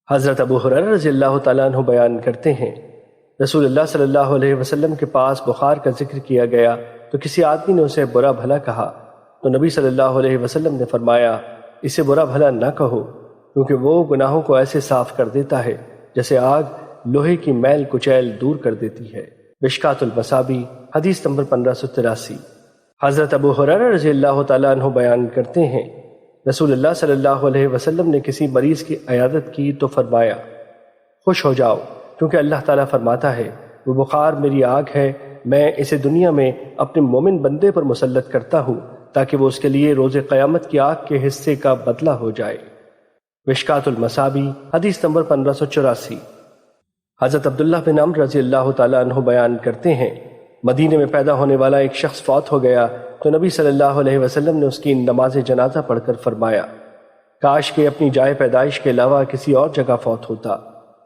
حضرت ابو ہریرہ رضی اللہ تعالیٰ عنہ بیان کرتے ہیں، رسول اللہ صلی اللہ علیہ وسلم کے پاس بخار کا ذکر کیا گیا تو کسی آدمی نے اسے برا بھلا کہا تو نبی صلی اللہ علیہ وسلم نے فرمایا، اسے برا بھلا نہ کہو، کیونکہ وہ گناہوں کو ایسے صاف کر دیتا ہے جیسے آگ لوہے کی میل کچیل دور کر دیتی ہے۔ مشکوٰۃ المصابیح حدیث نمبر 1583۔ حضرت ابو ہریرہ رضی اللہ تعالیٰ عنہ بیان کرتے ہیں، رسول اللہ صلی اللہ علیہ وسلم نے کسی مریض کی عیادت کی تو فرمایا، خوش ہو جاؤ، کیونکہ اللہ تعالیٰ فرماتا ہے، وہ بخار میری آگ ہے، میں اسے دنیا میں اپنے مومن بندے پر مسلط کرتا ہوں تاکہ وہ اس کے لیے روز قیامت کی آگ کے حصے کا بدلہ ہو جائے۔ مشکوٰۃ المصابیح حدیث نمبر 1584۔ حضرت عبداللہ بن عمرو رضی اللہ تعالیٰ عنہ بیان کرتے ہیں، مدینے میں پیدا ہونے والا ایک شخص فوت ہو گیا تو نبی صلی اللہ علیہ وسلم نے اس کی نماز جنازہ پڑھ کر فرمایا، کاش کہ اپنی جائے پیدائش کے علاوہ کسی اور جگہ فوت ہوتا۔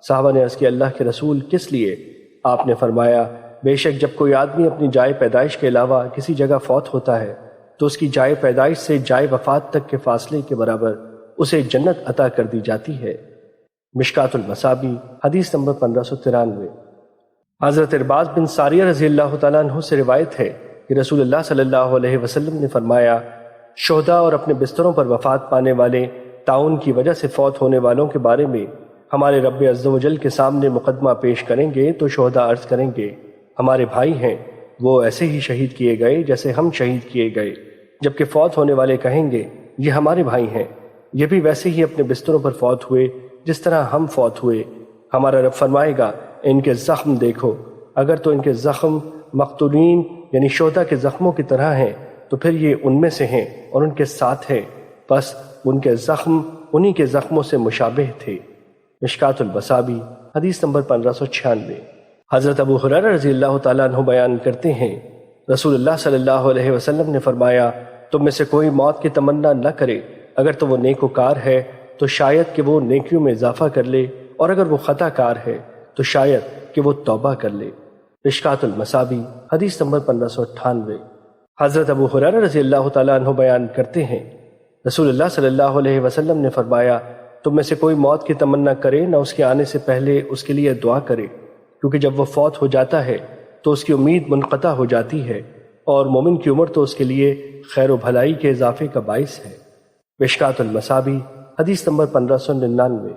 صحابہ نے عرض کی، اللہ کے رسول کس لیے؟ آپ نے فرمایا، بے شک جب کوئی آدمی اپنی جائے پیدائش کے علاوہ کسی جگہ فوت ہوتا ہے تو اس کی جائے پیدائش سے جائے وفات تک کے فاصلے کے برابر اسے جنت عطا کر دی جاتی ہے۔ مشکوٰۃ المصابیح حدیث نمبر 1593۔ حضرت ارباز بن ساریہ رضی اللہ تعالیٰ عنہ سے روایت ہے کہ رسول اللہ صلی اللہ علیہ وسلم نے فرمایا، شہداء اور اپنے بستروں پر وفات پانے والے طاعون کی وجہ سے فوت ہونے والوں کے بارے میں ہمارے رب عز و جل کے سامنے مقدمہ پیش کریں گے تو شہداء عرض کریں گے، ہمارے بھائی ہیں، وہ ایسے ہی شہید کیے گئے جیسے ہم شہید کیے گئے، جبکہ فوت ہونے والے کہیں گے، یہ ہمارے بھائی ہیں، یہ بھی ویسے ہی اپنے بستروں پر فوت ہوئے جس طرح ہم فوت ہوئے۔ ہمارا رب فرمائے گا، ان کے زخم دیکھو، اگر تو ان کے زخم مقتولین یعنی شہداء کے زخموں کی طرح ہیں تو پھر یہ ان میں سے ہیں اور ان کے ساتھ ہیں، بس ان کے زخم انہی کے زخموں سے مشابہ تھے۔ مشکوٰۃ المصابیح حدیث نمبر 1596۔ حضرت ابو ہریرہ رضی اللہ تعالیٰ عنہ بیان کرتے ہیں، رسول اللہ صلی اللہ علیہ وسلم نے فرمایا، تم میں سے کوئی موت کی تمنا نہ کرے، اگر تو وہ نیک وکار ہے تو شاید کہ وہ نیکیوں میں اضافہ کر لے، اور اگر وہ خطا کار ہے تو شاید کہ وہ توبہ کر لے۔ مشکوٰۃ المصابیح حدیث نمبر 1598۔ حضرت ابو ہریرہ رضی اللہ تعالیٰ عنہ بیان کرتے ہیں، رسول اللہ صلی اللہ علیہ وسلم نے فرمایا، تم میں سے کوئی موت کی تمنا کرے نہ اس کے آنے سے پہلے اس کے لیے دعا کرے، کیونکہ جب وہ فوت ہو جاتا ہے تو اس کی امید منقطع ہو جاتی ہے، اور مومن کی عمر تو اس کے لیے خیر و بھلائی کے اضافے کا باعث ہے۔ مشکوٰۃ المصابیح حدیث نمبر 1599۔